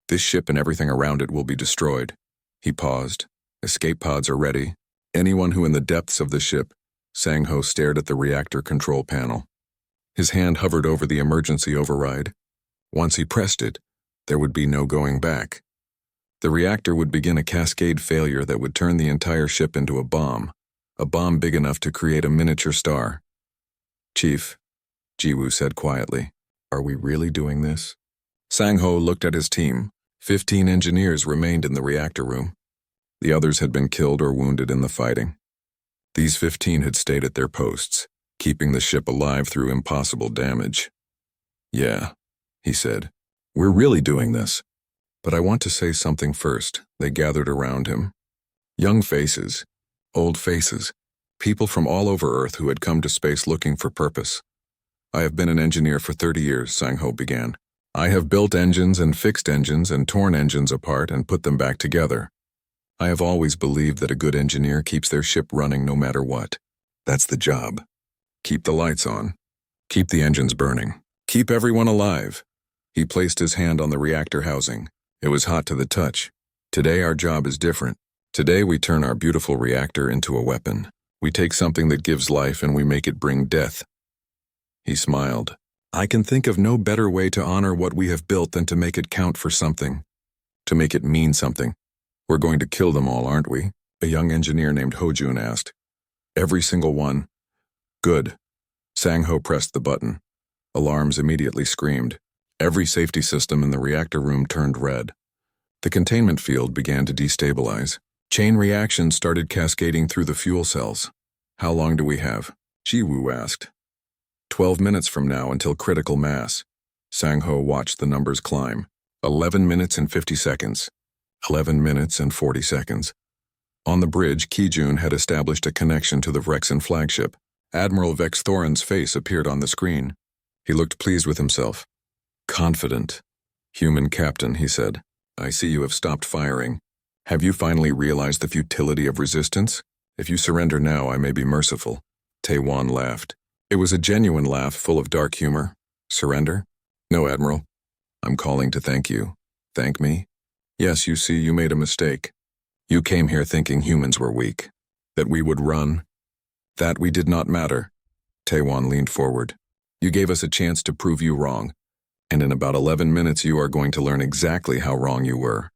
This ship and everything around it will be destroyed. He paused. Escape pods are ready. Anyone who in the depths of the ship. Sang-Ho stared at the reactor control panel. His hand hovered over the emergency override. Once he pressed it, there would be no going back. The reactor would begin a cascade failure that would turn the entire ship into a bomb big enough to create a miniature star. Chief, Jiwoo said quietly, are we really doing this? Sang-Ho looked at his team. 15 engineers remained in the reactor room. The others had been killed or wounded in the fighting. These 15 had stayed at their posts, keeping the ship alive through impossible damage. Yeah, he said, we're really doing this. But I want to say something first. They gathered around him. Young faces, old faces, people from all over Earth who had come to space looking for purpose. I have been an engineer for 30 years, Sang-Ho began. I have built engines and fixed engines and torn engines apart and put them back together. I have always believed that a good engineer keeps their ship running no matter what. That's the job. Keep the lights on. Keep the engines burning. Keep everyone alive. He placed his hand on the reactor housing. It was hot to the touch. Today our job is different. Today we turn our beautiful reactor into a weapon. We take something that gives life and we make it bring death. He smiled. I can think of no better way to honor what we have built than to make it count for something. To make it mean something. We're going to kill them all, aren't we? A young engineer named Hojun asked. Every single one. Good. Sang-Ho pressed the button. Alarms immediately screamed. Every safety system in the reactor room turned red. The containment field began to destabilize. Chain reactions started cascading through the fuel cells. How long do we have? Jiwoo asked. 12 minutes from now until critical mass. Sang-Ho watched the numbers climb. 11 minutes and 50 seconds. 11 minutes and 40 seconds. On the bridge, Ki-jun had established a connection to the Vrexen flagship. Admiral Vex Thorin's face appeared on the screen. He looked pleased with himself. Confident. Human captain, he said. I see you have stopped firing. Have you finally realized the futility of resistance? If you surrender now, I may be merciful. Taewon laughed. It was a genuine laugh full of dark humor. Surrender? No, Admiral. I'm calling to thank you. Thank me? Yes, you see, you made a mistake. You came here thinking humans were weak. That we would run. That we did not matter. Taewon leaned forward. You gave us a chance to prove you wrong. And in about 11 minutes you are going to learn exactly how wrong you were.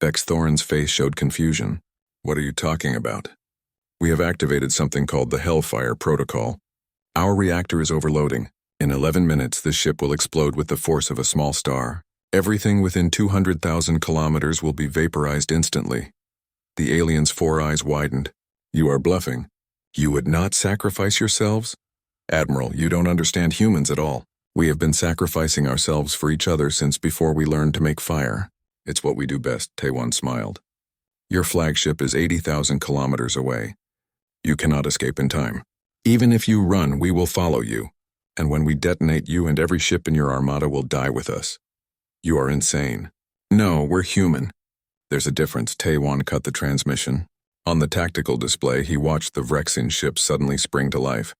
Vex Thorin's face showed confusion. What are you talking about? We have activated something called the Hellfire Protocol. Our reactor is overloading. In 11 minutes, this ship will explode with the force of a small star. Everything within 200,000 kilometers will be vaporized instantly. The alien's 4 eyes widened. You are bluffing. You would not sacrifice yourselves? Admiral, you don't understand humans at all. We have been sacrificing ourselves for each other since before we learned to make fire. It's what we do best, Taewon smiled. Your flagship is 80,000 kilometers away. You cannot escape in time. Even if you run, we will follow you. And when we detonate, you and every ship in your armada will die with us. You are insane. No, we're human. There's a difference. Taewon cut the transmission. On the tactical display, he watched the Vrexen ship suddenly spring to life.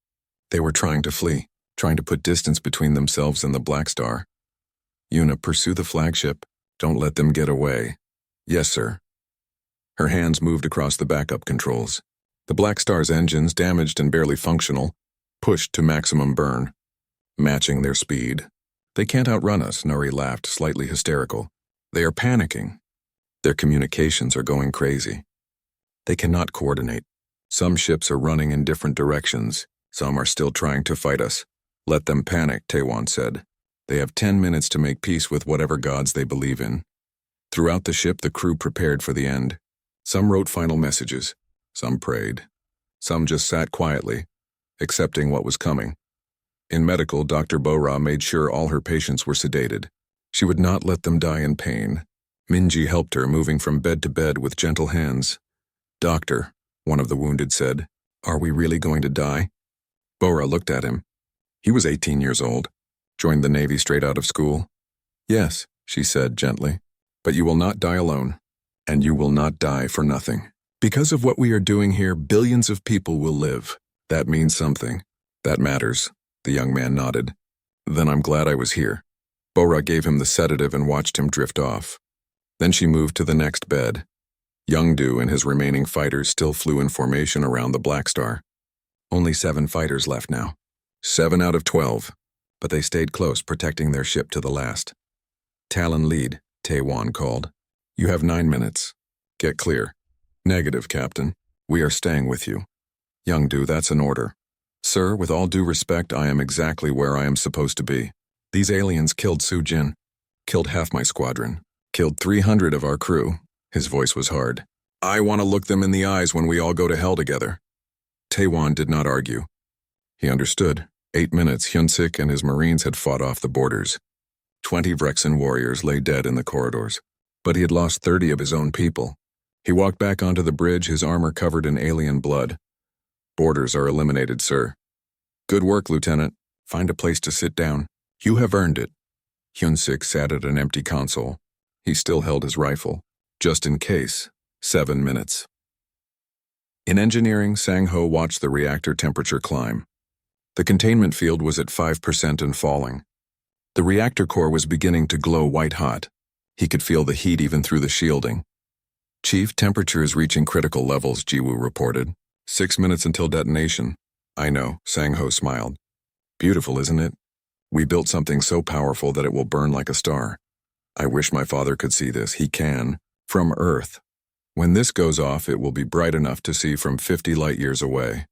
They were trying to flee, trying to put distance between themselves and the Blackstar. Yuna, pursue the flagship. Don't let them get away. Yes, sir. Her hands moved across the backup controls. The Blackstar's engines, damaged and barely functional, pushed to maximum burn, matching their speed. They can't outrun us, Nori laughed, slightly hysterical. They are panicking. Their communications are going crazy. They cannot coordinate. Some ships are running in different directions. Some are still trying to fight us. Let them panic, Taewon said. They have 10 minutes to make peace with whatever gods they believe in. Throughout the ship, the crew prepared for the end. Some wrote final messages. Some prayed. Some just sat quietly, accepting what was coming. In medical, Dr. Bora made sure all her patients were sedated. She would not let them die in pain. Minji helped her, moving from bed to bed with gentle hands. Doctor, one of the wounded said, are we really going to die? Bora looked at him. He was 18 years old. Joined the Navy straight out of school. Yes, she said gently, but you will not die alone. And you will not die for nothing. Because of what we are doing here, billions of people will live. That means something. That matters. The young man nodded. Then I'm glad I was here. Bora gave him the sedative and watched him drift off. Then she moved to the next bed. Youngdu and his remaining fighters still flew in formation around the Blackstar. Only 7 fighters left now. 7 out of 12. But they stayed close, protecting their ship to the last. Talon lead, Taewon called. You have 9 minutes. Get clear. Negative, Captain. We are staying with you. Youngdu, that's an order. Sir, with all due respect, I am exactly where I am supposed to be. These aliens killed Sujin. Killed half my squadron. Killed 300 of our crew. His voice was hard. I want to look them in the eyes when we all go to hell together. Taewon did not argue. He understood. 8 minutes, Hyunsik and his Marines had fought off the borders. 20 Vrexen warriors lay dead in the corridors. But he had lost 30 of his own people. He walked back onto the bridge, his armor covered in alien blood. Borders are eliminated, sir. Good work, Lieutenant. Find a place to sit down. You have earned it. Hyunsik sat at an empty console. He still held his rifle. Just in case. 7 minutes. In engineering, Sang-ho watched the reactor temperature climb. The containment field was at 5% and falling. The reactor core was beginning to glow white-hot. He could feel the heat even through the shielding. Chief, temperature is reaching critical levels, Jiwoo reported. 6 minutes until detonation. I know, Sang-ho smiled. Beautiful, isn't it? We built something so powerful that it will burn like a star. I wish my father could see this. He can. From Earth. When this goes off, it will be bright enough to see from 50 light-years away.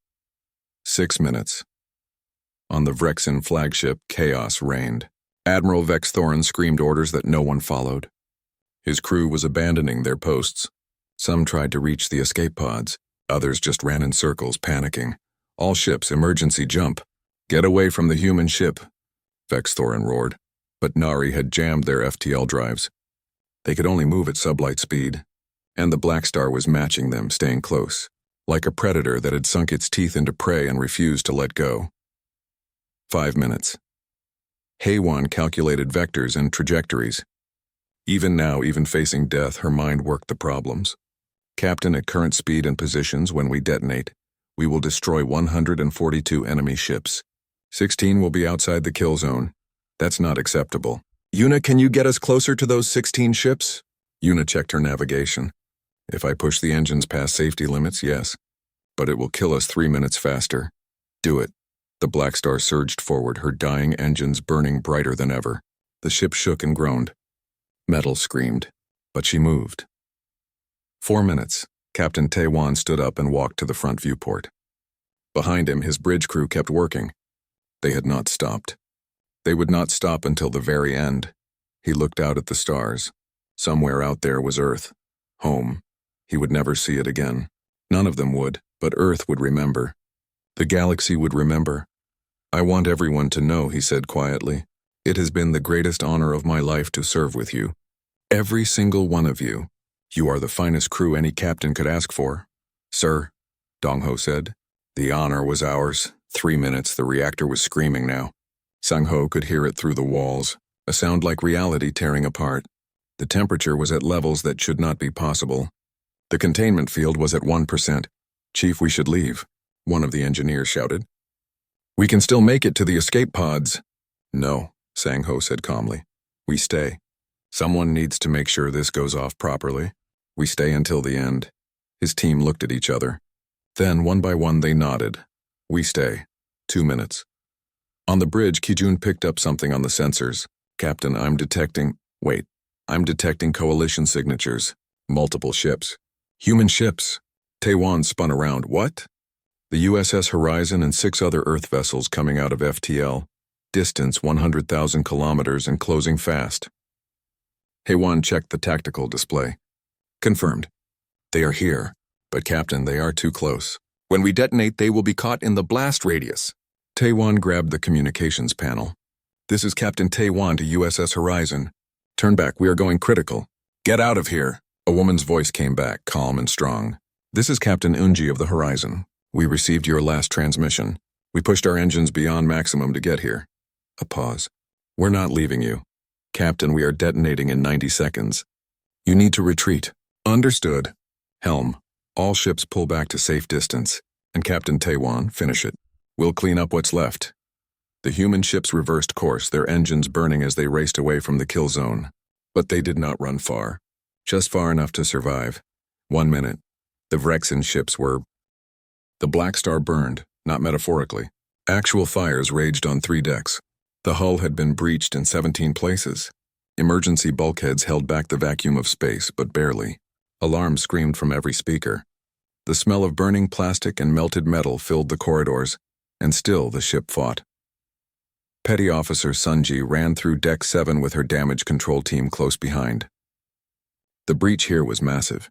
6 minutes. On the Vrexen flagship, chaos reigned. Admiral Vex Thorin screamed orders that no one followed. His crew was abandoning their posts. Some tried to reach the escape pods. Others just ran in circles, panicking. All ships, emergency jump. Get away from the human ship, Vex Thorin roared. But Nari had jammed their FTL drives. They could only move at sublight speed. And the Blackstar was matching them, staying close. Like a predator that had sunk its teeth into prey and refused to let go. 5 minutes. Haewon calculated vectors and trajectories. Even now, even facing death, her mind worked the problems. Captain, at current speed and positions when we detonate, we will destroy 142 enemy ships. 16 will be outside the kill zone. That's not acceptable. Yuna, can you get us closer to those 16 ships? Yuna checked her navigation. If I push the engines past safety limits, yes. But it will kill us 3 minutes faster. Do it. The Blackstar surged forward, her dying engines burning brighter than ever. The ship shook and groaned. Metal screamed. But she moved. 4 minutes. Captain Taewon stood up and walked to the front viewport. Behind him, his bridge crew kept working. They had not stopped. They would not stop until the very end. He looked out at the stars. Somewhere out there was Earth. Home. He would never see it again. None of them would, but Earth would remember. The galaxy would remember. I want everyone to know, he said quietly. It has been the greatest honor of my life to serve with you. Every single one of you. You are the finest crew any captain could ask for. Sir, Dong-ho said. The honor was ours. 3 minutes, the reactor was screaming now. Sang-ho could hear it through the walls, a sound like reality tearing apart. The temperature was at levels that should not be possible. The containment field was at 1%. Chief, we should leave, one of the engineers shouted. We can still make it to the escape pods. No, Sang-ho said calmly. We stay. Someone needs to make sure this goes off properly. We stay until the end. His team looked at each other. Then, one by one, they nodded. We stay. 2 minutes. On the bridge, Kijun picked up something on the sensors. Captain, I'm detecting coalition signatures. Multiple ships. Human ships. Taewon spun around. What? The USS Horizon and 6 other Earth vessels coming out of FTL. Distance 100,000 kilometers and closing fast. Haewon checked the tactical display. Confirmed. They are here. But Captain, they are too close. When we detonate, they will be caught in the blast radius. Taewon grabbed the communications panel. This is Captain Taewon to USS Horizon. Turn back, we are going critical. Get out of here. A woman's voice came back, calm and strong. This is Captain Unji of the Horizon. We received your last transmission. We pushed our engines beyond maximum to get here. A pause. We're not leaving you. Captain, we are detonating in 90 seconds. You need to retreat. Understood. Helm. All ships pull back to safe distance. And Captain Taewon, finish it. We'll clean up what's left. The human ships reversed course, their engines burning as they raced away from the kill zone. But they did not run far. Just far enough to survive. 1 minute. The Vrexin ships were... The Blackstar burned, not metaphorically. Actual fires raged on 3 decks. The hull had been breached in 17 places. Emergency bulkheads held back the vacuum of space, but barely. Alarms screamed from every speaker. The smell of burning plastic and melted metal filled the corridors, and still the ship fought. Petty Officer Sunji ran through Deck 7 with her damage control team close behind. The breach here was massive.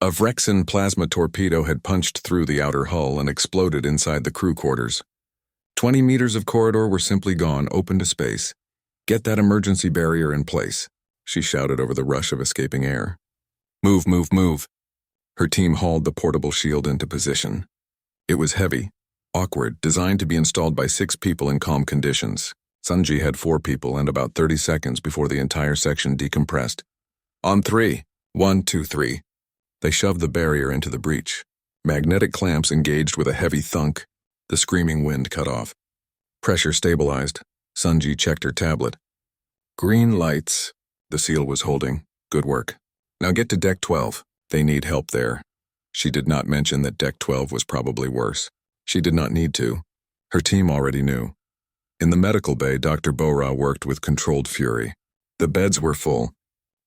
A Vrexin plasma torpedo had punched through the outer hull and exploded inside the crew quarters. 20 meters of corridor were simply gone, open to space. "Get that emergency barrier in place," she shouted over the rush of escaping air. "Move, move, move." Her team hauled the portable shield into position. It was heavy, awkward, designed to be installed by 6 people in calm conditions. Sunji had 4 people and about 30 seconds before the entire section decompressed. "On 3. 1, 2, 3. They shoved the barrier into the breach. Magnetic clamps engaged with a heavy thunk. The screaming wind cut off. Pressure stabilized. Sunji checked her tablet. "Green lights," the seal was holding. "Good work. Now get to Deck 12. They need help there." She did not mention that Deck 12 was probably worse. She did not need to. Her team already knew. In the medical bay, Dr. Bora worked with controlled fury. The beds were full.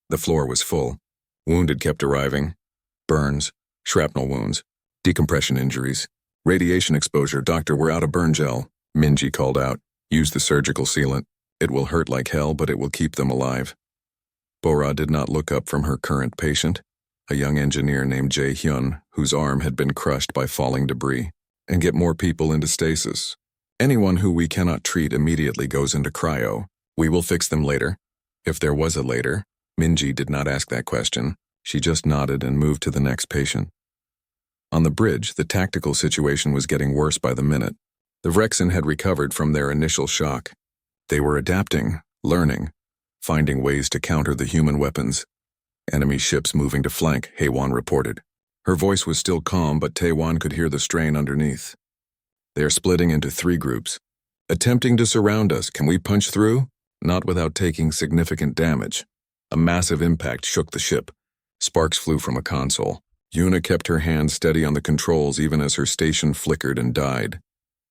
The floor was full. Wounded kept arriving. Burns, shrapnel wounds, decompression injuries, radiation exposure. "Doctor, we're out of burn gel," Minji called out. "Use the surgical sealant. It will hurt like hell, but it will keep them alive." Bora did not look up from her current patient, a young engineer named Jae Hyun, whose arm had been crushed by falling debris. "And get more people into stasis. Anyone who we cannot treat immediately goes into cryo. We will fix them later." If there was a later, Minji did not ask that question. She just nodded and moved to the next patient. On the bridge, the tactical situation was getting worse by the minute. The Vrexin had recovered from their initial shock. They were adapting, learning, finding ways to counter the human weapons. "Enemy ships moving to flank," Haewon reported. Her voice was still calm, but Taewon could hear the strain underneath. "They are splitting into 3 groups. Attempting to surround us. Can we punch through? Not without taking significant damage." A massive impact shook the ship. Sparks flew from a console. Yuna kept her hand steady on the controls even as her station flickered and died.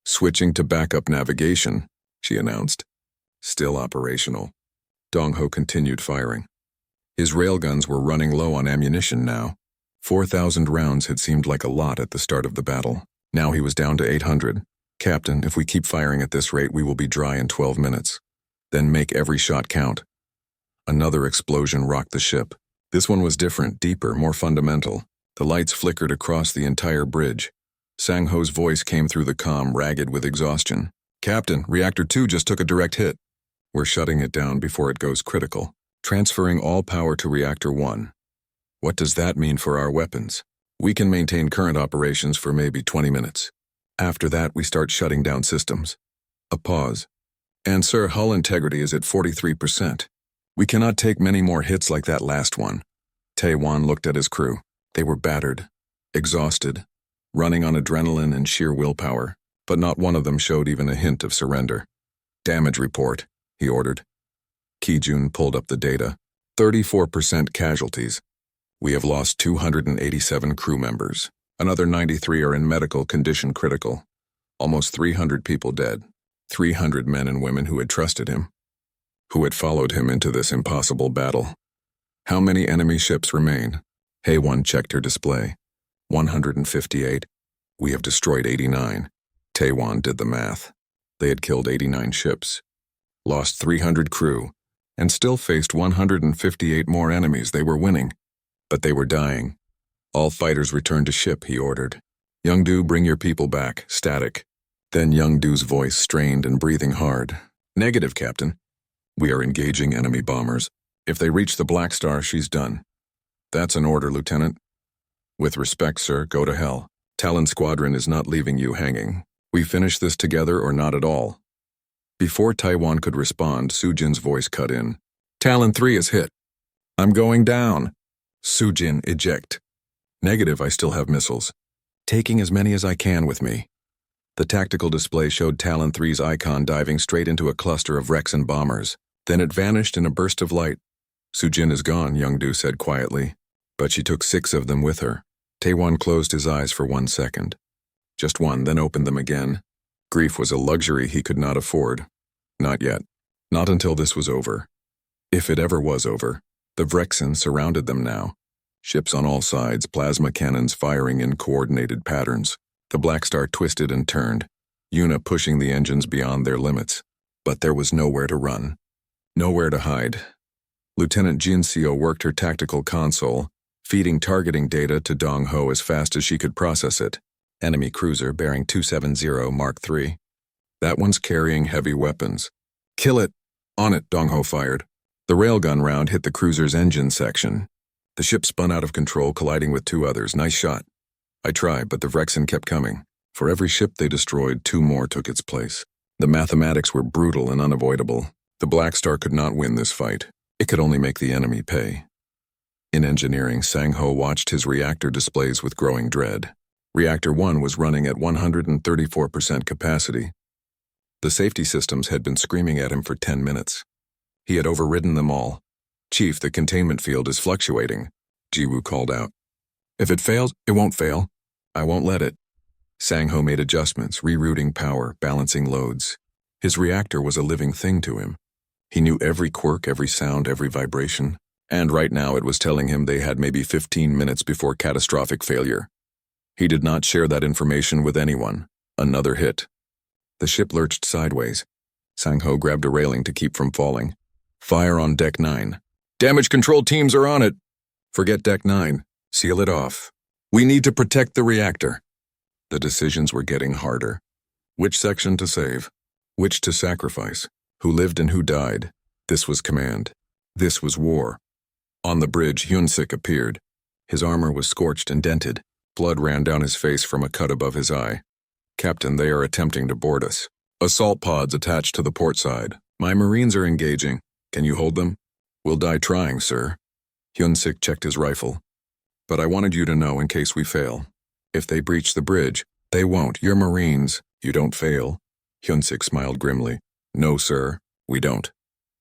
"Switching to backup navigation," she announced. Still operational. Dongho continued firing. His railguns were running low on ammunition now. 4,000 rounds had seemed like a lot at the start of the battle. Now he was down to 800. "Captain, if we keep firing at this rate, we will be dry in 12 minutes. Then make every shot count." Another explosion rocked the ship. This one was different, deeper, more fundamental. The lights flickered across the entire bridge. Sang-ho's voice came through the comm, ragged with exhaustion. "Captain, Reactor 2 just took a direct hit. We're shutting it down before it goes critical. Transferring all power to Reactor 1. What does that mean for our weapons? We can maintain current operations for maybe 20 minutes. After that, we start shutting down systems." A pause. "And sir, hull integrity is at 43%. We cannot take many more hits like that last one." Taewon looked at his crew. They were battered, exhausted, running on adrenaline and sheer willpower, but not one of them showed even a hint of surrender. "Damage report," he ordered. Kijun pulled up the data. 34% casualties. "We have lost 287 crew members. Another 93 are in medical condition critical. Almost 300 people dead. 300 men and women who had trusted him, who had followed him into this impossible battle. How many enemy ships remain?" Haewon checked her display. 158. "We have destroyed 89. Taewon did the math. They had killed 89 ships, lost 300 crew, and still faced 158 more enemies. They were winning, but they were dying. "All fighters return to ship," he ordered. "Youngdu, bring your people back, static." Then Youngdu's voice strained and breathing hard. "Negative, Captain. We are engaging enemy bombers. If they reach the Blackstar, she's done." "That's an order, Lieutenant." "With respect, sir, go to hell. Talon Squadron is not leaving you hanging. We finish this together or not at all." Before Taiwan could respond, Sujin's voice cut in. "Talon 3 is hit. I'm going down." Sujin, eject. "Negative, I still have missiles. Taking as many as I can with me." The tactical display showed Talon 3's icon diving straight into a cluster of Vrexin bombers. Then it vanished in a burst of light. Sujin is gone, Youngdu said quietly, but she took 6 of them with her. Taewon closed his eyes for 1 second. Just one, then opened them again. Grief was a luxury he could not afford. Not yet. Not until this was over. If it ever was over. The Vrexen surrounded them now. Ships on all sides, plasma cannons firing in coordinated patterns. The Blackstar twisted and turned, Yuna pushing the engines beyond their limits. But there was nowhere to run. Nowhere to hide. Lieutenant Jin Seo worked her tactical console, feeding targeting data to Dong Ho as fast as she could process it. Enemy cruiser bearing 270 Mark III. That one's carrying heavy weapons. Kill it! On it, Dong Ho fired. The railgun round hit the cruiser's engine section. The ship spun out of control, colliding with 2 others. Nice shot. I tried, but the Vrexen kept coming. For every ship they destroyed, 2 more took its place. The mathematics were brutal and unavoidable. The Blackstar could not win this fight. It could only make the enemy pay. In engineering, Sang-ho watched his reactor displays with growing dread. Reactor 1 was running at 134% capacity. The safety systems had been screaming at him for 10 minutes. He had overridden them all. Chief, the containment field is fluctuating, Jiwoo called out. If it fails, it won't fail. I won't let it. Sang-ho made adjustments, rerouting power, balancing loads. His reactor was a living thing to him. He knew every quirk, every sound, every vibration. And right now it was telling him they had maybe 15 minutes before catastrophic failure. He did not share that information with anyone. Another hit. The ship lurched sideways. Sang-ho grabbed a railing to keep from falling. Fire on Deck 9. Damage control teams are on it. Forget Deck 9. Seal it off. We need to protect the reactor. The decisions were getting harder. Which section to save? Which to sacrifice? Who lived and who died? This was command. This was war. On the bridge, Hyun-sik appeared. His armor was scorched and dented. Blood ran down his face from a cut above his eye. Captain, they are attempting to board us. Assault pods attached to the port side. My Marines are engaging. Can you hold them? We'll die trying, sir. Hyun-sik checked his rifle. But I wanted you to know in case we fail. If they breach the bridge, they won't. You're Marines. You don't fail. Hyun-sik smiled grimly. No, sir, we don't.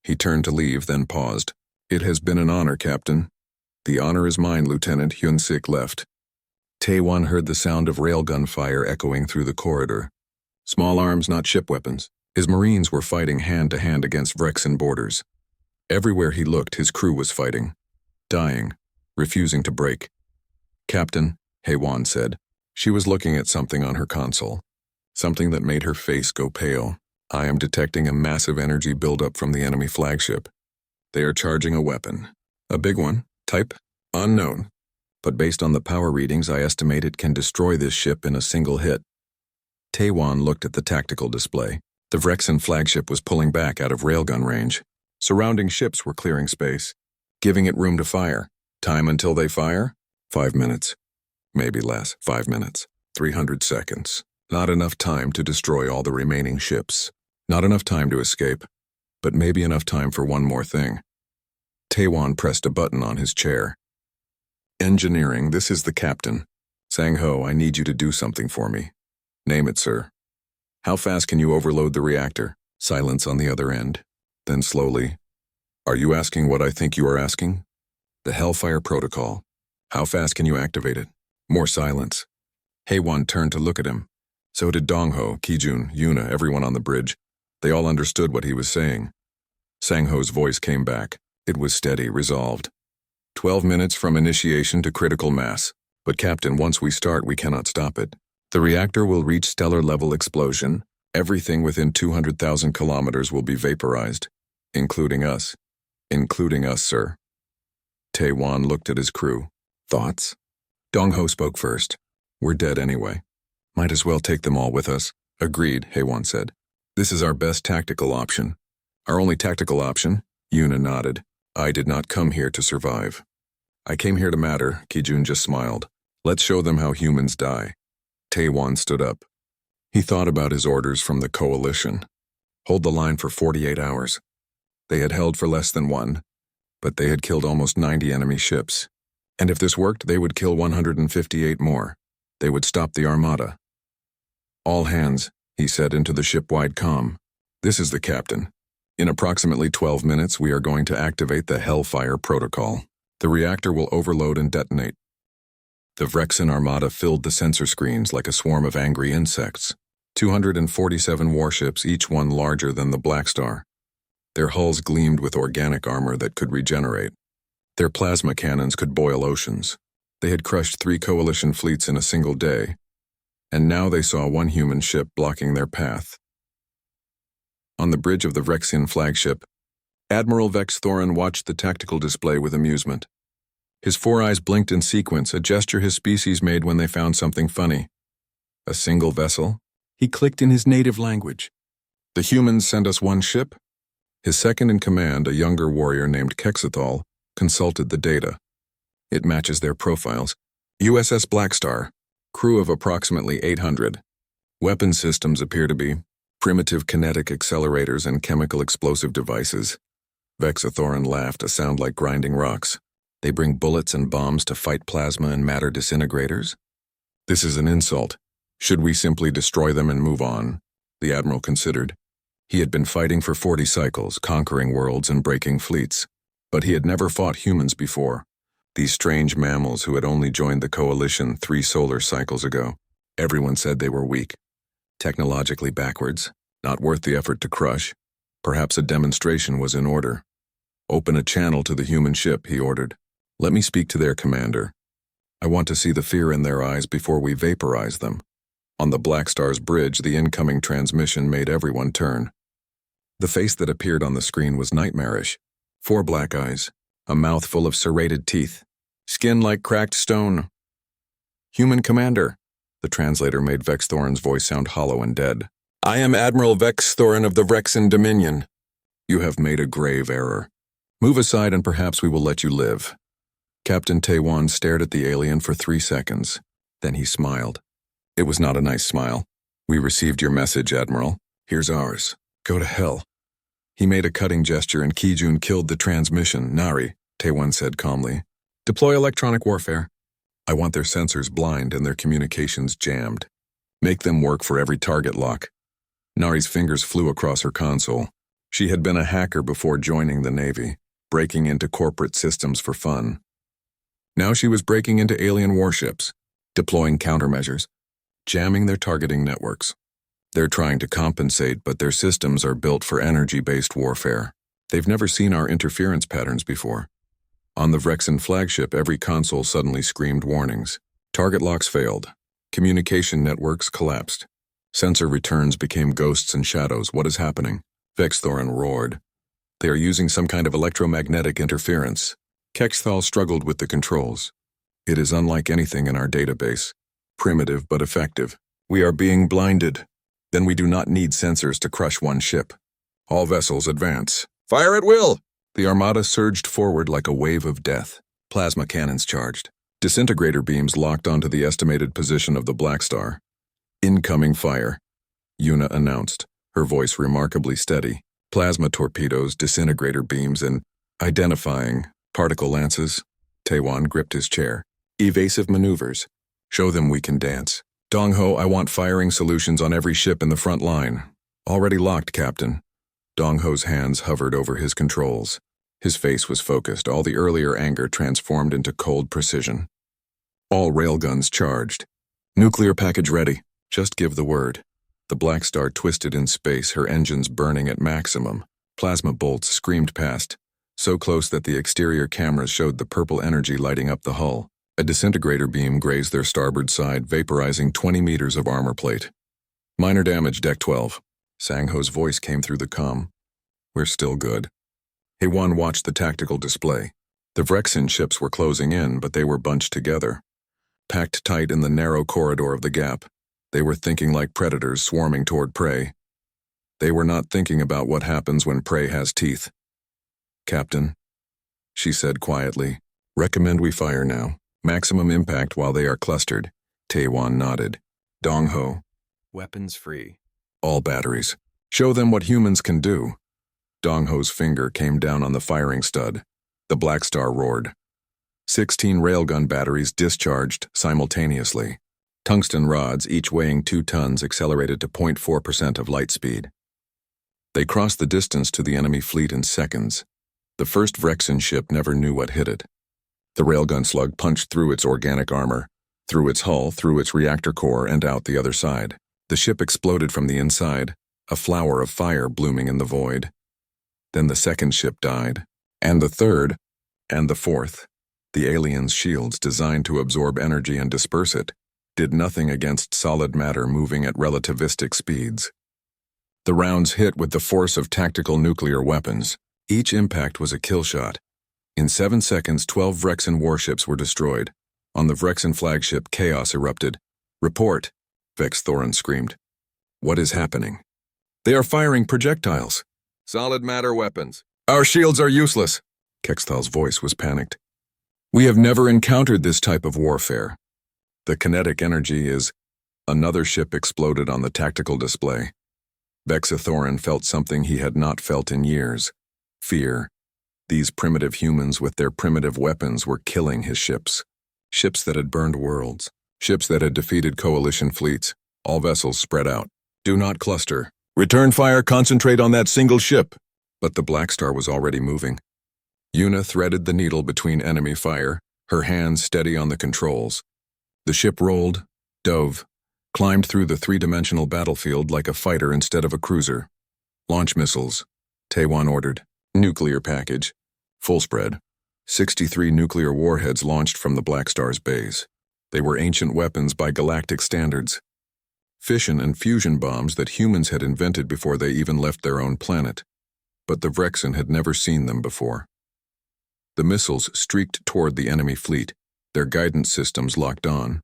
He turned to leave, then paused. It has been an honor, Captain. The honor is mine, Lieutenant. Hyun-sik left. Taewon heard the sound of railgun fire echoing through the corridor. Small arms, not ship weapons. His Marines were fighting hand-to-hand against Vrexen boarders. Everywhere he looked, his crew was fighting. Dying. Refusing to break. Captain, Haewon said. She was looking at something on her console. Something that made her face go pale. I am detecting a massive energy buildup from the enemy flagship. They are charging a weapon. A big one. Type? Unknown. But based on the power readings, I estimate it can destroy this ship in a single hit. Taewon looked at the tactical display. The Vrexen flagship was pulling back out of railgun range. Surrounding ships were clearing space, giving it room to fire. Time until they fire? 5 minutes. Maybe less. 5 minutes. 300 seconds. Not enough time to destroy all the remaining ships. Not enough time to escape. But maybe enough time for one more thing. Taewon pressed a button on his chair. Engineering, this is the captain. Sang-ho, I need you to do something for me. Name it, sir. How fast can you overload the reactor? Silence on the other end. Then slowly. Are you asking what I think you are asking? The Hellfire Protocol. How fast can you activate it? More silence. Haewon turned to look at him. So did Dong-ho, Kijun, Yuna, everyone on the bridge. They all understood what he was saying. Sang-ho's voice came back. It was steady, resolved. 12 minutes from initiation to critical mass. But Captain, once we start, we cannot stop it. The reactor will reach stellar-level explosion. Everything within 200,000 kilometers will be vaporized. Including us. Including us, sir. Taewon looked at his crew. Thoughts? Dong-ho spoke first. We're dead anyway. Might as well take them all with us. Agreed, Haewon said. This is our best tactical option. Our only tactical option? Yuna nodded. I did not come here to survive. I came here to matter, Kijun just smiled. Let's show them how humans die. Taewon stood up. He thought about his orders from the coalition. Hold the line for 48 hours. They had held for less than 1, but they had killed almost 90 enemy ships. And if this worked, they would kill 158 more. They would stop the armada. All hands, he said into the ship-wide comm. This is the captain. In approximately 12 minutes, we are going to activate the Hellfire Protocol. The reactor will overload and detonate. The Vrexin armada filled the sensor screens like a swarm of angry insects. 247 warships, each one larger than the Blackstar. Their hulls gleamed with organic armor that could regenerate. Their plasma cannons could boil oceans. They had crushed 3 coalition fleets in a single day, and now they saw one human ship blocking their path. On the bridge of the Vrexin flagship, Admiral Vex Thorin watched the tactical display with amusement. His 4 eyes blinked in sequence, a gesture his species made when they found something funny. A single vessel? He clicked in his native language. The humans send us 1 ship? His second-in-command, a younger warrior named Kexithal, consulted the data. It matches their profiles. USS Blackstar, crew of approximately 800. Weapon systems appear to be primitive kinetic accelerators and chemical explosive devices. Vexathorin laughed, a sound like grinding rocks. They bring bullets and bombs to fight plasma and matter disintegrators? This is an insult. Should we simply destroy them and move on? The Admiral considered. He had been fighting for 40 cycles, conquering worlds and breaking fleets. But he had never fought humans before. These strange mammals who had only joined the Coalition 3 solar cycles ago. Everyone said they were weak. Technologically backwards, not worth the effort to crush. Perhaps a demonstration was in order. Open a channel to the human ship, he ordered. Let me speak to their commander. I want to see the fear in their eyes before we vaporize them. On the Blackstar's bridge, the incoming transmission made everyone turn. The face that appeared on the screen was nightmarish. 4 black eyes, a mouth full of serrated teeth, skin like cracked stone. Human commander. The translator made Vex Thorin's voice sound hollow and dead. I am Admiral Vex Thorin of the Vrexin Dominion. You have made a grave error. Move aside and perhaps we will let you live. Captain Taiwan stared at the alien for 3 seconds. Then he smiled. It was not a nice smile. We received your message, Admiral. Here's ours. Go to hell. He made a cutting gesture and Kijun killed the transmission. Nari, Taiwan said calmly. Deploy electronic warfare. I want their sensors blind and their communications jammed. Make them work for every target lock. Nari's fingers flew across her console. She had been a hacker before joining the Navy, breaking into corporate systems for fun. Now she was breaking into alien warships, deploying countermeasures, jamming their targeting networks. They're trying to compensate, but their systems are built for energy-based warfare. They've never seen our interference patterns before. On the Vrexin flagship, every console suddenly screamed warnings. Target locks failed. Communication networks collapsed. Sensor returns became ghosts and shadows. What is happening? Vex Thorin roared. They are using some kind of electromagnetic interference. Kexthal struggled with the controls. It is unlike anything in our database. Primitive but effective. We are being blinded. Then we do not need sensors to crush 1 ship. All vessels advance. Fire at will! The armada surged forward like a wave of death. Plasma cannons charged. Disintegrator beams locked onto the estimated position of the Blackstar. Incoming fire, Yuna announced, her voice remarkably steady. Plasma torpedoes, disintegrator beams, and identifying particle lances. Taiwan gripped his chair. Evasive maneuvers. Show them we can dance. Dongho, I want firing solutions on every ship in the front line. Already locked, Captain. Dongho's hands hovered over his controls. His face was focused, all the earlier anger transformed into cold precision. All railguns charged. Nuclear package ready. Just give the word. The Blackstar twisted in space, her engines burning at maximum. Plasma bolts screamed past, so close that the exterior cameras showed the purple energy lighting up the hull. A disintegrator beam grazed their starboard side, vaporizing 20 meters of armor plate. Minor damage, Deck 12. Sangho's voice came through the comm. We're still good. Heiwan watched the tactical display. The Vrexin ships were closing in, but they were bunched together. Packed tight in the narrow corridor of the gap, they were thinking like predators swarming toward prey. They were not thinking about what happens when prey has teeth. Captain, she said quietly, recommend we fire now. Maximum impact while they are clustered. Taiwan nodded. Dongho. Weapons free. All batteries. Show them what humans can do. Dongho's finger came down on the firing stud. The Blackstar roared. 16 railgun batteries discharged simultaneously. Tungsten rods, each weighing 2 tons, accelerated to 0.4% of light speed. They crossed the distance to the enemy fleet in seconds. The first Vrexen ship never knew what hit it. The railgun slug punched through its organic armor, through its hull, through its reactor core, and out the other side. The ship exploded from the inside, a flower of fire blooming in the void. Then the second ship died, and the third, and the fourth. The aliens' shields, designed to absorb energy and disperse it, did nothing against solid matter moving at relativistic speeds. The rounds hit with the force of tactical nuclear weapons. Each impact was a kill shot. In 7 seconds, 12 Vrexen warships were destroyed. On the Vrexen flagship, chaos erupted. "Report," Vex Thorin screamed. "What is happening?" "They are firing projectiles. Solid matter weapons. Our shields are useless." Kexthal's voice was panicked. "We have never encountered this type of warfare. The kinetic energy is..." Another ship exploded on the tactical display. Vex Thorin felt something he had not felt in years. Fear. These primitive humans with their primitive weapons were killing his ships. Ships that had burned worlds. Ships that had defeated coalition fleets. All vessels spread out. "Do not cluster. Return fire, concentrate on that single ship." But the Blackstar was already moving. Una threaded the needle between enemy fire, her hands steady on the controls. The ship rolled, dove, climbed through the three-dimensional battlefield like a fighter instead of a cruiser. "Launch missiles," Taiwan ordered. "Nuclear package. Full spread." 63 nuclear warheads launched from the Blackstar's base. They were ancient weapons by galactic standards. Fission and fusion bombs that humans had invented before they even left their own planet. But the Vrexen had never seen them before. The missiles streaked toward the enemy fleet, their guidance systems locked on.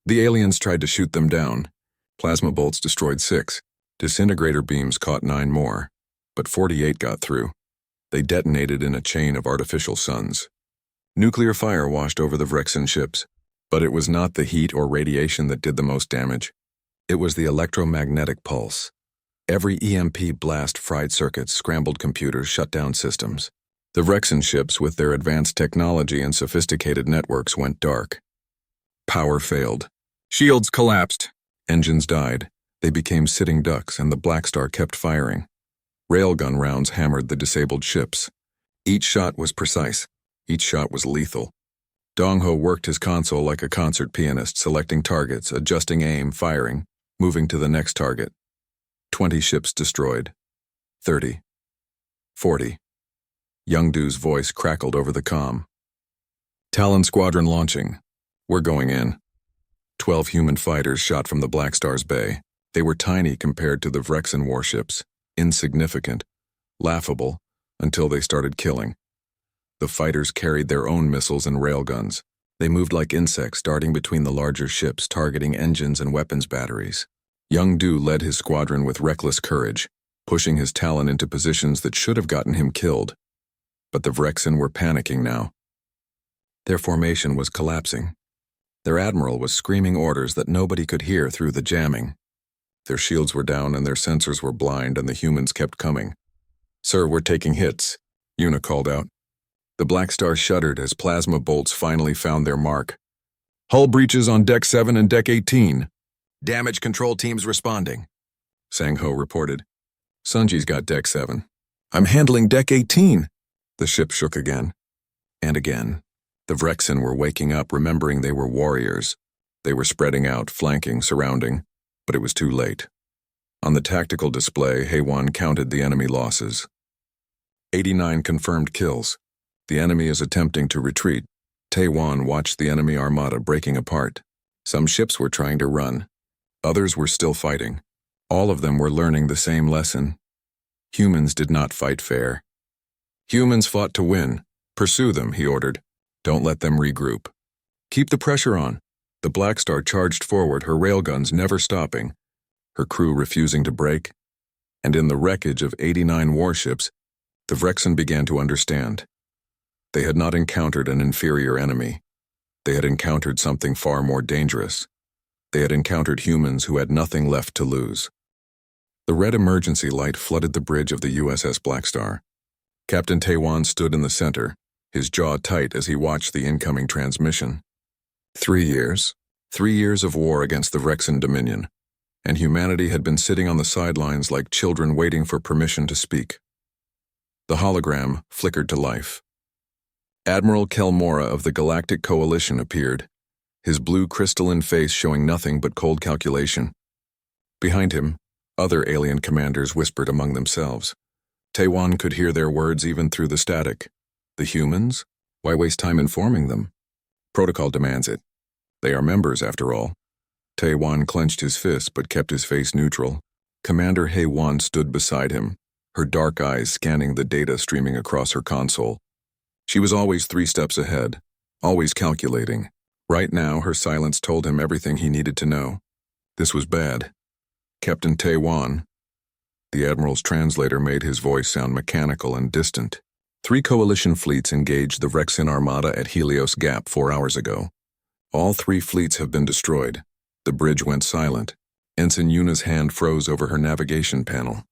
The aliens tried to shoot them down. Plasma bolts destroyed 6. Disintegrator beams caught 9 more. But 48 got through. They detonated in a chain of artificial suns. Nuclear fire washed over the Vrexen ships, but it was not the heat or radiation that did the most damage. It was the electromagnetic pulse. Every EMP blast fried circuits, scrambled computers, shut down systems. The Vrexen ships, with their advanced technology and sophisticated networks, went dark. Power failed. Shields collapsed. Engines died. They became sitting ducks, and the Blackstar kept firing. Railgun rounds hammered the disabled ships. Each shot was precise. Each shot was lethal. Dongho worked his console like a concert pianist, selecting targets, adjusting aim, firing, moving to the next target. 20 ships destroyed. 30. 40. Youngdu's voice crackled over the comm. "Talon Squadron launching. We're going in." 12 human fighters shot from the Blackstar's bay. They were tiny compared to the Vrexen warships, insignificant, laughable, until they started killing. The fighters carried their own missiles and railguns. They moved like insects, darting between the larger ships, targeting engines and weapons batteries. Youngdu led his squadron with reckless courage, pushing his Talon into positions that should have gotten him killed. But the Vrexen were panicking now. Their formation was collapsing. Their admiral was screaming orders that nobody could hear through the jamming. Their shields were down and their sensors were blind, and the humans kept coming. "Sir, we're taking hits," Una called out. The Blackstar shuddered as plasma bolts finally found their mark. "Hull breaches on Deck 7 and Deck 18. Damage control teams responding," Sang-Ho reported. "Sunji's got Deck 7. I'm handling Deck 18. The ship shook again. And again. The Vrexen were waking up, remembering they were warriors. They were spreading out, flanking, surrounding, but it was too late. On the tactical display, Haywan counted the enemy losses. 89 confirmed kills. The enemy is attempting to retreat. Taiwan watched the enemy armada breaking apart. Some ships were trying to run. Others were still fighting. All of them were learning the same lesson. Humans did not fight fair. Humans fought to win. Pursue them, he ordered. Don't let them regroup. Keep the pressure on. The Blackstar charged forward, her railguns never stopping, her crew refusing to break. And in the wreckage of 89 warships, the Vrexen began to understand. They had not encountered an inferior enemy. They had encountered something far more dangerous. They had encountered humans who had nothing left to lose. The red emergency light flooded the bridge of the USS Blackstar. Captain Taiwan stood in the center, his jaw tight as he watched the incoming transmission. 3 years. 3 years of war against the Vrexen Dominion. and humanity had been sitting on the sidelines like children waiting for permission to speak. The hologram flickered to life. Admiral Kelmora of the Galactic Coalition appeared, his blue crystalline face showing nothing but cold calculation. Behind him, other alien commanders whispered among themselves. Taewon could hear their words even through the static. The humans? Why waste time informing them? Protocol demands it. They are members, after all. Taewon clenched his fist but kept his face neutral. Commander Hae-won stood beside him, her dark eyes scanning the data streaming across her console. She was always 3 steps ahead, always calculating. Right now, her silence told him everything he needed to know. This was bad. Captain Taewon. The Admiral's translator made his voice sound mechanical and distant. 3 coalition fleets engaged the Rexin Armada at Helios Gap 4 hours ago. All 3 fleets have been destroyed. The bridge went silent. Ensign Yuna's hand froze over her navigation panel.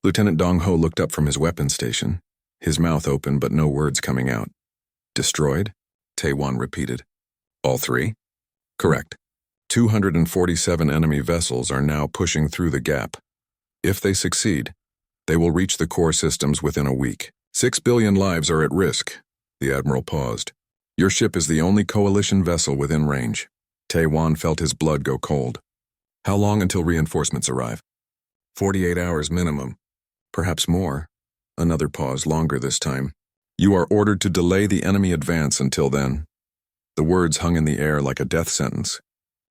Lieutenant Dong-ho looked up from his weapon station, his mouth open but no words coming out. Destroyed? Taewon repeated. All 3? Correct. 247 enemy vessels are now pushing through the gap. If they succeed, they will reach the core systems within a week. 6 billion lives are at risk. The Admiral paused. Your ship is the only coalition vessel within range. Taewon felt his blood go cold. How long until reinforcements arrive? 48 hours minimum. Perhaps more. Another pause, longer this time. You are ordered to delay the enemy advance until then. The words hung in the air like a death sentence.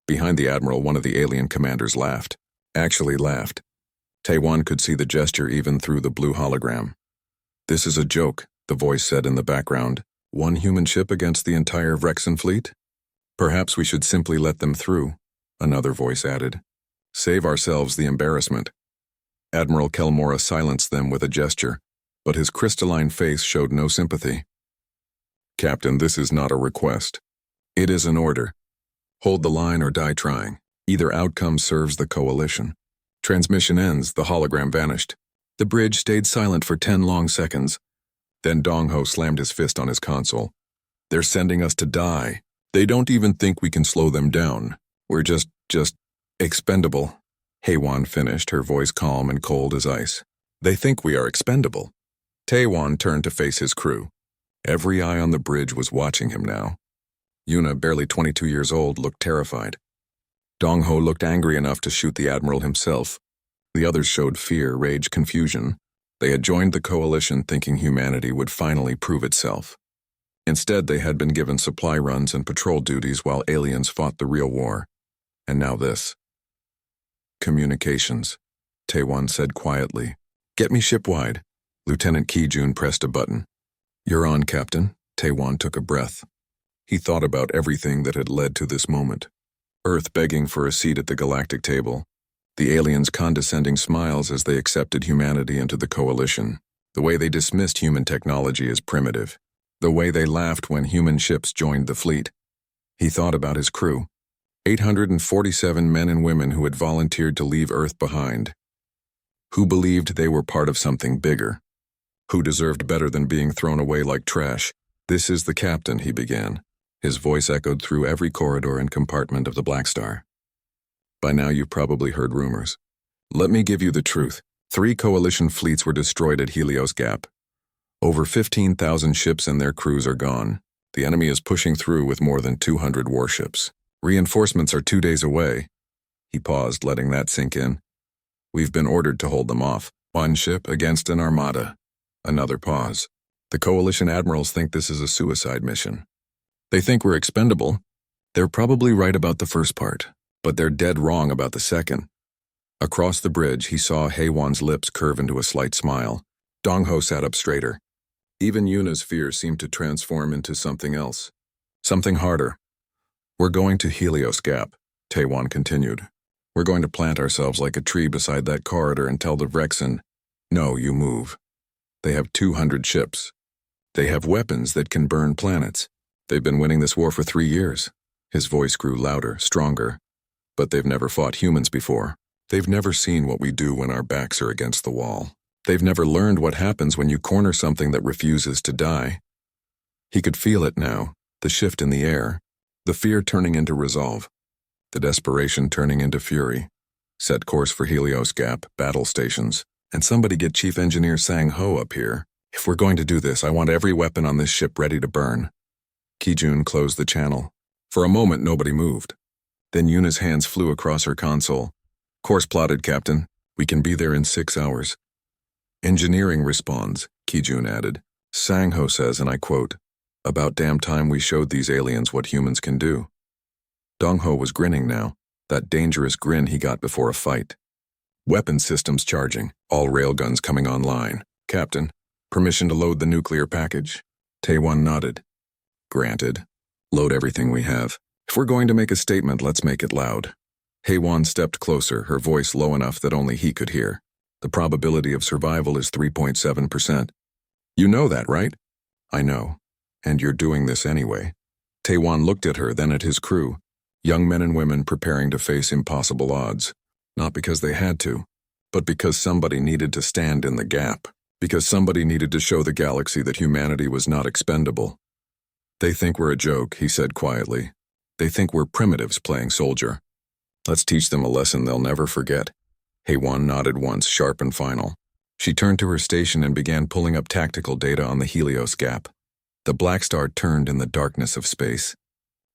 Behind the Admiral, one of the alien commanders laughed. Actually laughed. Taewon could see the gesture even through the blue hologram. This is a joke, the voice said in the background. 1 human ship against the entire Rexin fleet? Perhaps we should simply let them through, another voice added. Save ourselves the embarrassment. Admiral Kelmora silenced them with a gesture, but his crystalline face showed no sympathy. Captain, this is not a request. It is an order. Hold the line or die trying. Either outcome serves the coalition. Transmission ends, the hologram vanished. The bridge stayed silent for 10 long seconds. Then Dong-ho slammed his fist on his console. They're sending us to die. They don't even think we can slow them down. We're just expendable. Hae-won finished, her voice calm and cold as ice. They think we are expendable. Taewon turned to face his crew. Every eye on the bridge was watching him now. Yuna, barely 22 years old, looked terrified. Dong-ho looked angry enough to shoot the Admiral himself. The others showed fear, rage, confusion. They had joined the coalition thinking humanity would finally prove itself. Instead, they had been given supply runs and patrol duties while aliens fought the real war. And now this. Communications, Taewon said quietly. Get me shipwide. Lieutenant Ki-jun pressed a button. You're on, Captain. Taewon took a breath. He thought about everything that had led to this moment. Earth begging for a seat at the galactic table. The aliens' condescending smiles as they accepted humanity into the coalition. The way they dismissed human technology as primitive. The way they laughed when human ships joined the fleet. He thought about his crew. 847 men and women who had volunteered to leave Earth behind. Who believed they were part of something bigger. Who deserved better than being thrown away like trash. This is the captain, he began. His voice echoed through every corridor and compartment of the Blackstar. By now you've probably heard rumors. Let me give you the truth. 3 coalition fleets were destroyed at Helios Gap. Over 15,000 ships and their crews are gone. The enemy is pushing through with more than 200 warships. Reinforcements are 2 days away. He paused, letting that sink in. We've been ordered to hold them off. 1 ship against an armada. Another pause. The coalition admirals think this is a suicide mission. They think we're expendable. They're probably right about the first part, but they're dead wrong about the second. Across the bridge, he saw Hae-won's lips curve into a slight smile. Dong-ho sat up straighter. Even Yuna's fear seemed to transform into something else. Something harder. We're going to Helios Gap, Taewon continued. We're going to plant ourselves like a tree beside that corridor and tell the Rexin, no, you move. They have 200 ships. They have weapons that can burn planets. They've been winning this war for 3 years. His voice grew louder, stronger. But they've never fought humans before. They've never seen what we do when our backs are against the wall. They've never learned what happens when you corner something that refuses to die. He could feel it now, the shift in the air, the fear turning into resolve, the desperation turning into fury. Set course for Helios Gap, battle stations, and somebody get Chief Engineer Sang-ho up here. If we're going to do this, I want every weapon on this ship ready to burn. Ki-jun closed the channel. For a moment, nobody moved. Then Yuna's hands flew across her console. Course plotted, Captain. We can be there in 6 hours. Engineering responds, Ki-jun added. Sang-ho says, and I quote, "About damn time we showed these aliens what humans can do." Dong-ho was grinning now, that dangerous grin he got before a fight. Weapon systems charging, all railguns coming online. Captain, permission to load the nuclear package? Taewon nodded. Granted. Load everything we have. If we're going to make a statement, let's make it loud. Haewon stepped closer, her voice low enough that only he could hear. The probability of survival is 3.7%. You know that, right? I know. And you're doing this anyway. Taewon looked at her, then at his crew. Young men and women preparing to face impossible odds. Not because they had to, but because somebody needed to stand in the gap. Because somebody needed to show the galaxy that humanity was not expendable. They think we're a joke, he said quietly. They think we're primitives playing soldier. Let's teach them a lesson they'll never forget. Haewon nodded once, sharp and final. She turned to her station and began pulling up tactical data on the Helios Gap. The Blackstar turned in the darkness of space.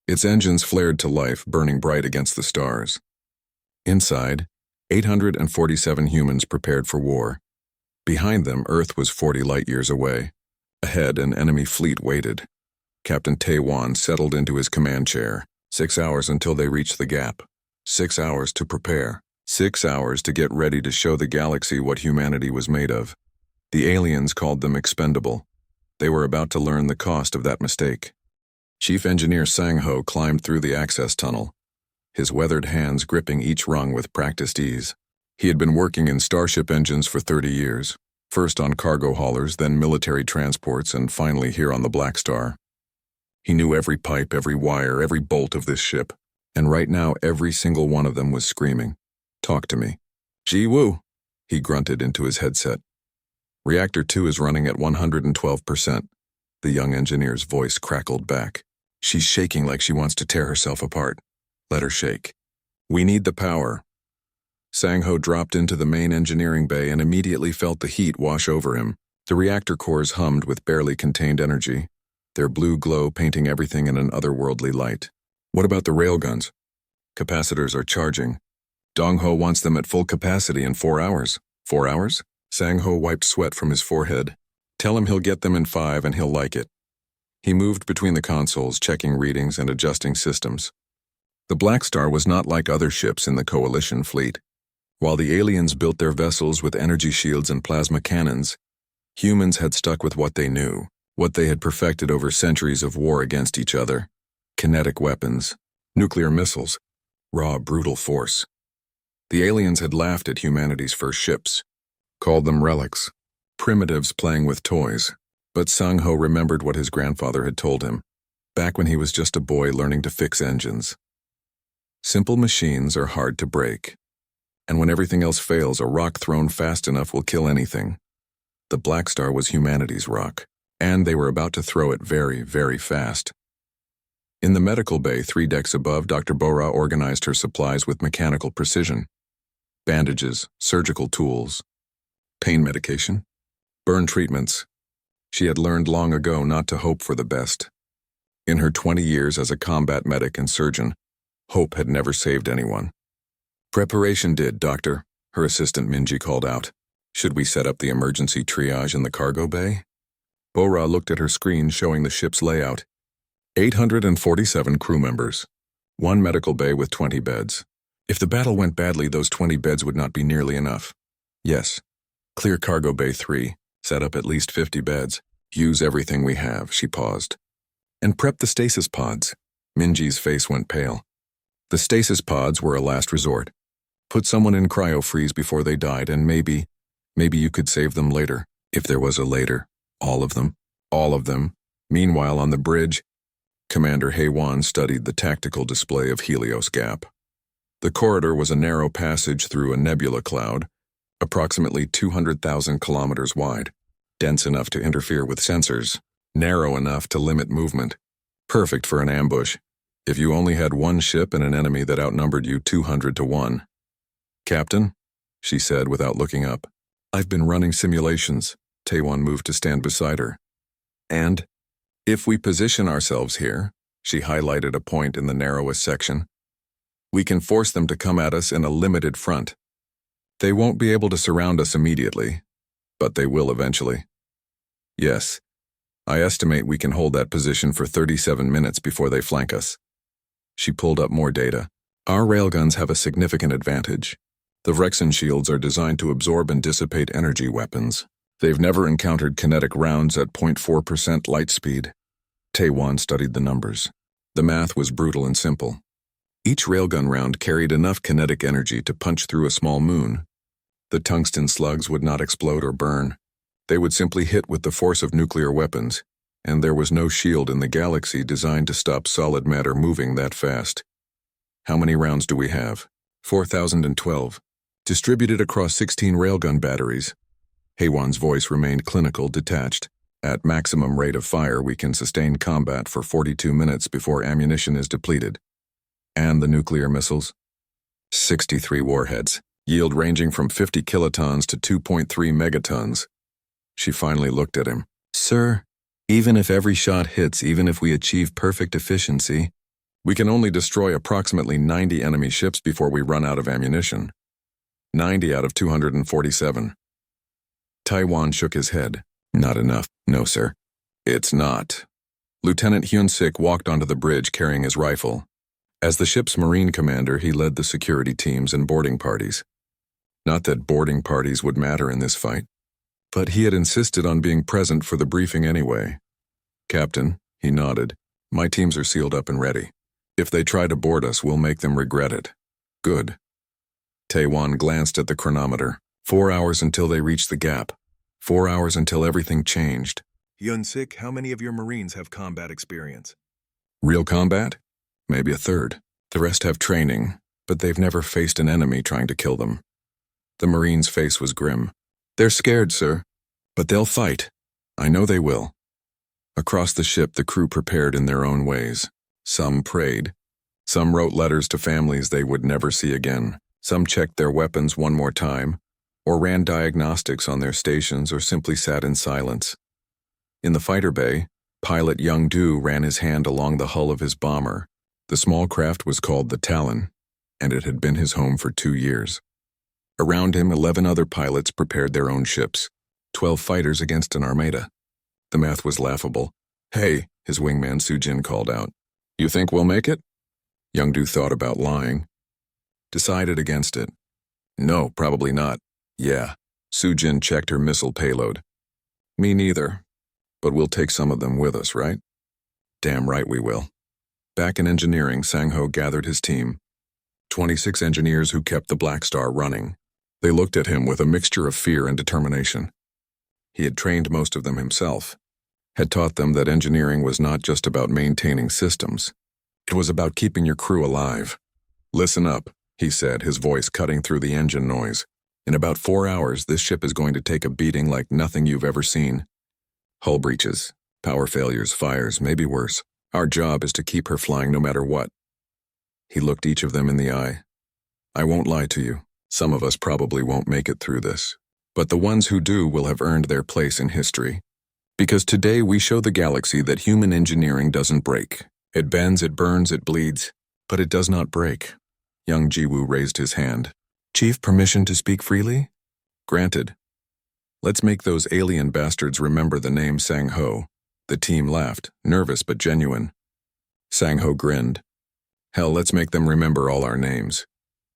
Its engines flared to life, burning bright against the stars. Inside, 847 humans prepared for war. Behind them, Earth was 40 light-years away. Ahead, an enemy fleet waited. Captain Taewon settled into his command chair. 6 hours until they reached the gap. 6 hours to prepare. 6 hours to get ready to show the galaxy what humanity was made of. The aliens called them expendable. They were about to learn the cost of that mistake. Chief Engineer Sang-ho climbed through the access tunnel, his weathered hands gripping each rung with practiced ease. He had been working in starship engines for 30 years, first on cargo haulers, then military transports, and finally here on the Blackstar. He knew every pipe, every wire, every bolt of this ship, and right now every single one of them was screaming, "Talk to me." "Ji-woo," he grunted into his headset. "Reactor 2 is running at 112%. The young engineer's voice crackled back. "She's shaking like she wants to tear herself apart. Let her shake. We need the power." Sang-ho dropped into the main engineering bay and immediately felt the heat wash over him. The reactor cores hummed with barely contained energy, their blue glow painting everything in an otherworldly light. "What about the railguns?" "Capacitors are charging. Dong-ho wants them at full capacity in 4 hours." 4 hours? Sang-ho wiped sweat from his forehead. "Tell him he'll get them in 5 and he'll like it." He moved between the consoles, checking readings and adjusting systems. The Blackstar was not like other ships in the Coalition fleet. While the aliens built their vessels with energy shields and plasma cannons, humans had stuck with what they knew, what they had perfected over centuries of war against each other. Kinetic weapons, nuclear missiles, raw, brutal force. The aliens had laughed at humanity's first ships, called them relics, primitives playing with toys. But Sang-ho remembered what his grandfather had told him, back when he was just a boy learning to fix engines. Simple machines are hard to break. And when everything else fails, a rock thrown fast enough will kill anything. The Blackstar was humanity's rock, and they were about to throw it very, very fast. In the medical bay 3 decks above, Dr. Bora organized her supplies with mechanical precision. Bandages, surgical tools, pain medication, burn treatments. She had learned long ago not to hope for the best. In her 20 years as a combat medic and surgeon, hope had never saved anyone. "Preparation did, Doctor," her assistant Minji called out. "Should we set up the emergency triage in the cargo bay?" Bora looked at her screen showing the ship's layout. 847 crew members. 1 medical bay with 20 beds. If the battle went badly, those 20 beds would not be nearly enough. "Yes. Clear cargo bay 3. Set up at least 50 beds. Use everything we have," she paused. "And prep the stasis pods." Minji's face went pale. The stasis pods were a last resort. Put someone in cryo-freeze before they died, and maybe you could save them later, if there was a later. All of them. All of them. Meanwhile, on the bridge, Commander Haewon studied the tactical display of Helios Gap. The corridor was a narrow passage through a nebula cloud, approximately 200,000 kilometers wide, dense enough to interfere with sensors, narrow enough to limit movement, perfect for an ambush, if you only had one ship and an enemy that outnumbered you 200 to 1. Captain, she said without looking up. I've been running simulations. Taewon moved to stand beside her. And if we position ourselves here, she highlighted a point in the narrowest section, we can force them to come at us in a limited front. They won't be able to surround us immediately, but they will eventually. Yes, I estimate we can hold that position for 37 minutes before they flank us. She pulled up more data. Our railguns have a significant advantage. The Rexon shields are designed to absorb and dissipate energy weapons. They've never encountered kinetic rounds at 0.4% light speed. Taewon studied the numbers. The math was brutal and simple. Each railgun round carried enough kinetic energy to punch through a small moon. The tungsten slugs would not explode or burn. They would simply hit with the force of nuclear weapons, and there was no shield in the galaxy designed to stop solid matter moving that fast. How many rounds do we have? 4,012. Distributed across 16 railgun batteries. Haewon's voice remained clinical, detached. At maximum rate of fire, we can sustain combat for 42 minutes before ammunition is depleted. And the nuclear missiles? 63 warheads, yield ranging from 50 kilotons to 2.3 megatons. She finally looked at him. Sir, even if every shot hits, even if we achieve perfect efficiency, we can only destroy approximately 90 enemy ships before we run out of ammunition. 90 out of 247. Taewon shook his head. Not enough. No, sir. It's not. Lieutenant Hyun-sik walked onto the bridge carrying his rifle. As the ship's Marine commander, he led the security teams and boarding parties. Not that boarding parties would matter in this fight, but he had insisted on being present for the briefing anyway. Captain, he nodded, my teams are sealed up and ready. If they try to board us, we'll make them regret it. Good. Taewon glanced at the chronometer. 4 hours until they reached the gap. 4 hours until everything changed. Hyun-sik, how many of your Marines have combat experience? Real combat? Maybe a third. The rest have training, but they've never faced an enemy trying to kill them. The Marine's face was grim. They're scared, sir. But they'll fight. I know they will. Across the ship, the crew prepared in their own ways. Some prayed. Some wrote letters to families they would never see again. Some checked their weapons one more time, or ran diagnostics on their stations, or simply sat in silence. In the fighter bay, pilot Young-do ran his hand along the hull of his bomber. The small craft was called the Talon, and it had been his home for 2 years. Around him, 11 other pilots prepared their own ships, 12 fighters against an armada. The math was laughable. Hey, his wingman Soo-jin called out. You think we'll make it? Young-do thought about lying. Decided against it. No, probably not. Yeah. Soo-jin checked her missile payload. Me neither. But we'll take some of them with us, right? Damn right we will. Back in engineering, Sang-ho gathered his team. 26 engineers who kept the Blackstar running. They looked at him with a mixture of fear and determination. He had trained most of them himself, had taught them that engineering was not just about maintaining systems. It was about keeping your crew alive. Listen up, he said, his voice cutting through the engine noise. In about 4 hours, this ship is going to take a beating like nothing you've ever seen. Hull breaches, power failures, fires, maybe worse. Our job is to keep her flying no matter what. He looked each of them in the eye. I won't lie to you. Some of us probably won't make it through this. But the ones who do will have earned their place in history. Because today we show the galaxy that human engineering doesn't break. It bends, it burns, it bleeds, but it does not break. Young Jiwoo raised his hand. Chief, permission to speak freely? Granted. Let's make those alien bastards remember the name Sang-ho. The team laughed, nervous but genuine. Sang-ho grinned. Hell, let's make them remember all our names.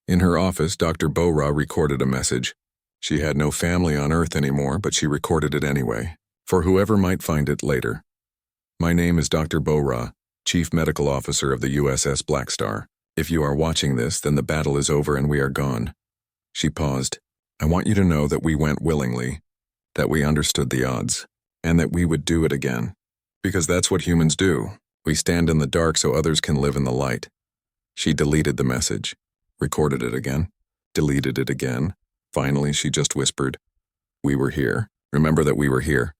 In her office, Dr. Bo-ra recorded a message. She had no family on Earth anymore, but she recorded it anyway, for whoever might find it later. My name is Dr. Bo-ra, Chief Medical Officer of the USS Blackstar. If you are watching this, then the battle is over and we are gone. She paused. I want you to know that we went willingly, that we understood the odds, and that we would do it again. Because that's what humans do. We stand in the dark so others can live in the light. She deleted the message, recorded it again, deleted it again. Finally, she just whispered, We were here. Remember that we were here.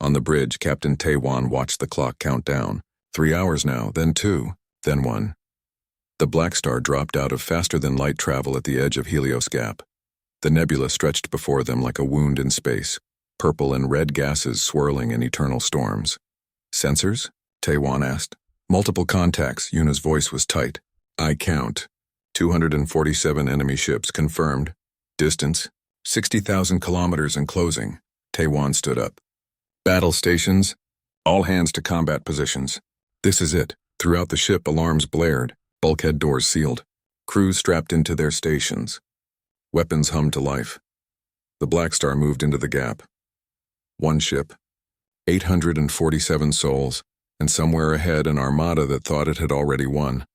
On the bridge, Captain Taewon watched the clock count down. 3 hours now, then 2, then 1. The Blackstar dropped out of faster-than-light travel at the edge of Helios Gap. The nebula stretched before them like a wound in space, purple and red gases swirling in eternal storms. "Sensors?" Taewon asked. "Multiple contacts." Yuna's voice was tight. "I count. 247 enemy ships confirmed. Distance? 60,000 kilometers and closing." Taewon stood up. "Battle stations? All hands to combat positions." "This is it." Throughout the ship, alarms blared, bulkhead doors sealed. Crews strapped into their stations. Weapons hummed to life. The Blackstar moved into the gap. One ship, 847 souls, and somewhere ahead an armada that thought it had already won.